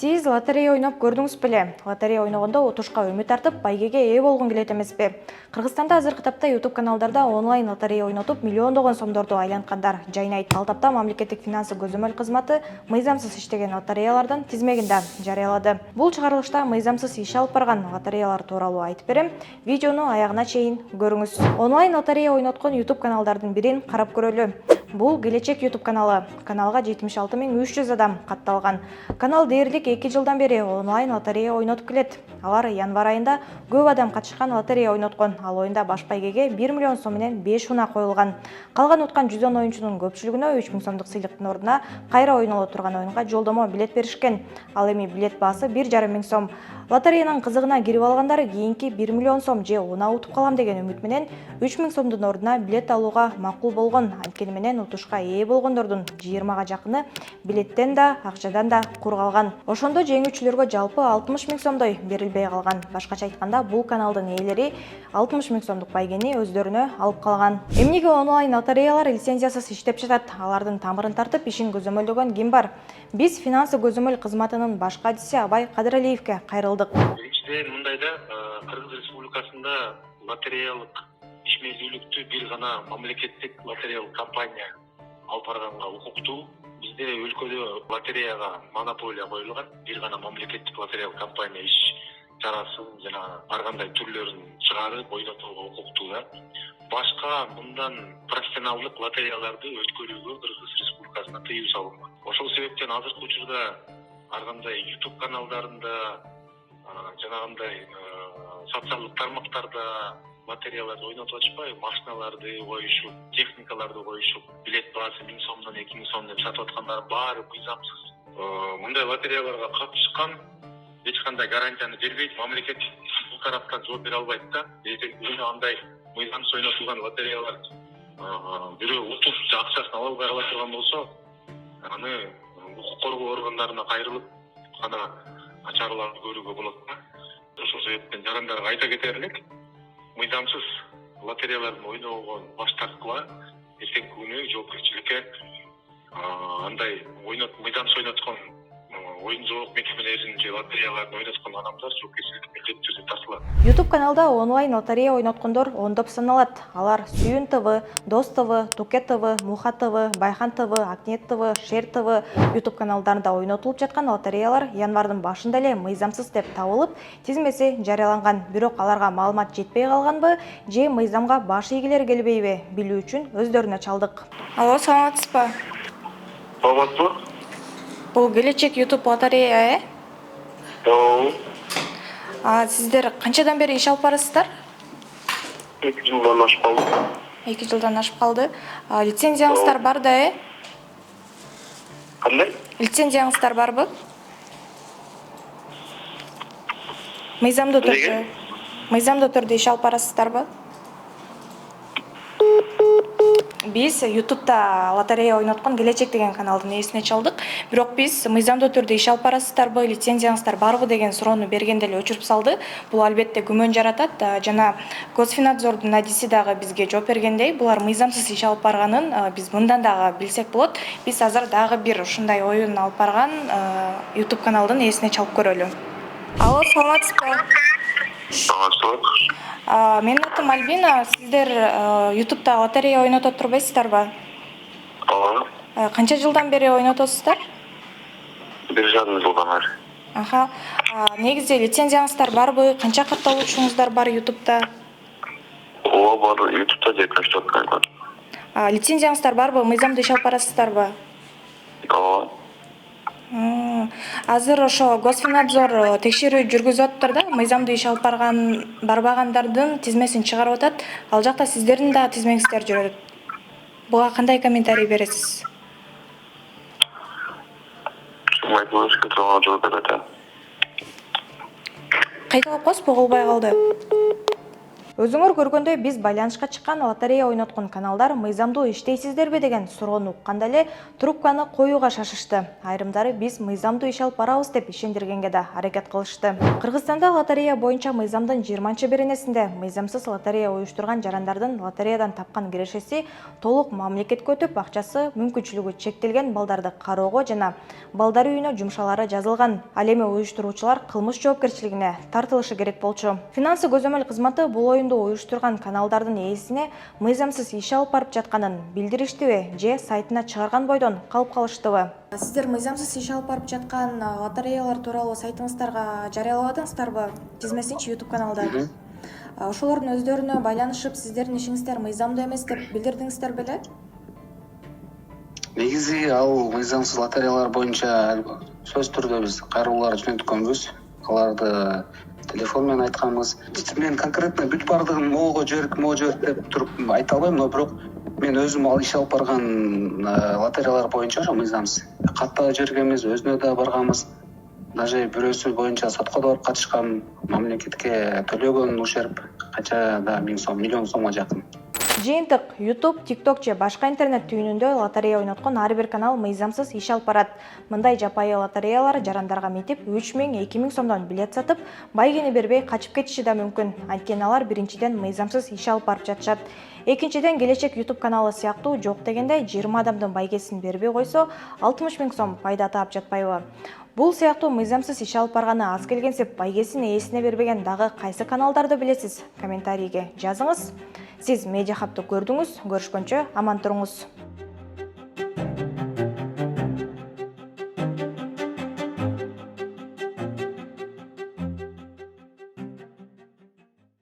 Сиз лотерея ойноп көрдүңүз беле? Лотерея ойногондо утушка үмүт артып, байгеге ээ болгон келет эмеспи? Кыргызстанда азыркы тапта YouTube каналдарда онлайн лотерея ойнотуп миллиондогон сомдорду айланткандар жайнайт. Ал тапта мамлекеттик финансы көзөмөл кызматы мыйзамсыз иштеген лотереялардын тизмегин да жарыялады. Бул чыгарылышта мыйзамсыз иш алып барган лотереялар тууралуу айтып берем. Видеону аягына чейин көрүңүз. Онлайн лотерея ойноткон YouTube каналдардын бирин карап көрөлү. Бул Келечек YouTube каналы. Каналга 76.300 адам катталган. Канал дээрлик 2 жылдан бери онлайн лотерея ойнотуп келет. Алар январь айында көп адам катышкан лотерея ойноткон. Ал оюнда баш байгеге 1 миллион сом менен 5 уна коюлган. Калган уткан 110 оюнчунун көпчүлүгүнө 3000 сомдук сыйлыктын ордуна кайра ойноло турган оюнга жолдомо билет беришкен. Ал эми билет баасы 1,5 миң сом. Лотереянын кызыгына кирип алгандар кийинки 1 миллион сом же уна утуп калам деген үмүт менен 3000 сомдун ордуна билет алууга макул болгон. Анткени менен утушка ээ болгондордун 20га жакыны билеттен да, акчадан да кур калган. Ошондо жеңүүчүлөргө жалпы 60 миң сомдой берилбей калган. Башкача айтканда, бул каналдын ээлери 60 миң сомдук байгени өздөрүнө алып калган. Эмнеге онлайн лотереялар лицензиясыз иштеп жатат? Алардын тамырын тартып ишин көзөмөлдөгөн ким бар? Биз финансы көзөмөл кызматынын баш кадиси Абай Кадыралиевке кайрылдык. Биринчиден мындайда Кыргыз Республикасында лотереялык ишмердүүлүктү бир гана мамлекеттик лотереялык компания алып барганга укуктуу. Бизде өлкөдө лотереяга монополия коюлган. Бир гана мамлекеттик лотереялык компания иш чарасын жана ар кандай түрлөрүн чыгарып ойнотууга укуктуу да. Башка мындан профессионалдык лотереяларды өткөрүүгө Кыргыз Республикасына тыюу салынган. Ошол себептен азыркы учурда ар кандай YouTube каналдарында жанагындай социалдык тармактарда лотереяларды ойнотуп атышпай, машиналарды коюшуп, техникаларды коюшуп, билет баасы 1000 сомдон 2000 сом деп сатып аткандардын баары мыйзамсыз. Мындай лотереяларга катышкан эч кандай гарантияны бербейт, мамлекет бул тараптан жооп бере албайт да. Эгер андай мыйзамсыз ойнотулган лотереялар бирөө утуп акчасын ала албай кала турган болсо, аны укук коргоо органдарына кайрылып гана чараларды көрүүгө болот да. Ошол себептен жарандарга айта кетерлик, мыйзамсыз лотереялардын ойногон баш тарткыла эртеңки күнү жоопкерчиликке андай мыйзамсыз ойноткон оюн жоок мекемелерин же лотереяларды ойноткон адамдар жоопкерчиликке милдеттүү түрдө тартылат. YouTube каналда онлайн лотерея ойноткондор ондоп саналат. Алар Сүйүн ТВ, Дос ТВ, Туке ТВ, Муха ТВ, Байхан ТВ, Акнет ТВ, Шер ТВ YouTube каналдарында ойнотулуп жаткан лотереялар январдын башында эле мыйзамсыз деп табылып, тизмеси жарыяланган. Бирок аларга маалымат жетпей калганбы, же мыйзамга баш ийгилер келбейби билүү үчүн өздөрүнө чалдык. Алло, саламатсызбы? Саламатсызбы? Бул Келечек YouTube лотерея, Сиздер канчадан бери иш алып барасыздар? 2 жылдан ашып калды. 2 жылдан ашып калды. Лицензияңыздар бар да, Кандай? Лицензияңыздар барбы? Мыйзамдуу түрдө иш алып барасыздарбы? Биз YouTube'да лотерея ойноткон Келечек деген каналдын ээсине чалдык. Бирок биз мыйзамдуу түрдө иш алып барасыздарбы, лицензияңыздар барбы деген суроону бергенде эле өчүрүп салды. Бул албетте күмөн жаратат. Жана Госфинадзордун адиси дагы бизге жооп бергендей, булар мыйзамсыз иш алып барганын биз мындан дагы билсек болот. Биз азыр дагы бир ушундай оюн алып барган YouTube каналдын ээсине чалып көрөлү. Алло, саламатсызбы? Саламатсызбы? Менин атым Альбина. Сиздер YouTube'да лотерея ойнотуп турбайсыздарбы? Ооба. Канча жылдан бери ойнотосуздар? 1,5 жылдан бери. Аха. Негизи лицензияңыздар барбы? Канча катталуучуңуздар бар YouTube'да? Ооба, бар. YouTube'да 74 бар. Лицензияңыздар барбы? Мыйзамдуу иш алып барасыздарбы? Ооба. Азыр ошо Госфинадзор текшерүү жүргүзүп атыптыр да, мыйзамдуу иш алып барбагандардын тизмесин чыгарып атат. Ал жакта сиздердин дагы тизмеңиздер жүрөт. Буга кандай комментарий бересиз? Айтылышка турган жооп берет. Кайталап коесузбу, угулбай калды. Өзүңөр көргөндөй биз байланышка чыккан лотерея ойноткон каналдар мыйзамдуу иштейсиздерби деген суроону укканда эле трубканы коюуга шашышты. Айрымдары биз мыйзамдуу иш алып барабыз деп ишендиргенге да аракет кылышты. Кыргызстанда лотерея боюнча мыйзамдын 20-беренесинде мыйзамсыз лотерея уюштурган жарандардын лотереядан тапкан кирешеси толук мамлекетке өтүп, акчасы мүмкүнчүлүгү чектелген балдарды кароого жана балдар үйүнө жумшалары жазылган. Ал эми уюштуруучулар кылмыш жоопкерчилигине тартылышы керек болчу. Финансы көзөмөл кызматы бул оюнду уюштурган каналдардын ээсине мыйзамсыз иш алып барып жатканын билдириштиби же сайтына чыгарган бойдон калып калыштыбы? Сиздер мыйзамсыз иш алып барып жаткан лотереялар тууралуу сайтыңыздарга жарыяладыңыздарбы? Тизмесинчи YouTube каналда. Ошолордун өздөрүнө байланышып, сиздердин ишиңиздер мыйзамдуу эмес деп билдирдиңиздер беле? Негизи ал мыйзамсыз лотереялар боюнча сөз түрдө биз кайрылуулар жөнөткөнбүз. Аларды телефон менен айтканбыз. Мен конкретно бүт бардыгын могу жибердик деп туруп айта албайм, но бирок мен өзүм ал иш алып барган лотереялар боюнча ошо мыйзамсыз. Катта жибергенбиз, өзүнө да барганбыз. Даже бирөөсү боюнча сотко да барып катышкам. Мамлекетке төлөгөн ушерп канча да 1000 сом, миллион сомго жакын. Жыйынтык YouTube, TikTok же башка интернет түйүнүндө лотерея ойноткон ар бир канал мыйзамсыз иш алып барат. Мындай жапайы лотереялар жарандарга митип 3000-2000 сомдон билет сатып, байгени бербей качып кетиши да мүмкүн. Анткени алар биринчиден мыйзамсыз иш алып барып жатышат. Экинчиден келечек YouTube каналы сыяктуу жок дегенде 20 адамдын байгесин бербей койсо 60 000 сом пайда таап жатпайбы? Бул сыяктуу мыйзамсыз иш алып барганы аз келгенсип, байгесин ээсине бербеген дагы кайсы каналдарды билесиз? Комментарийге жазыңыз. Сиз Медиа Хабты көрдүңүз. Көрүшкөнчө аман туруңуз.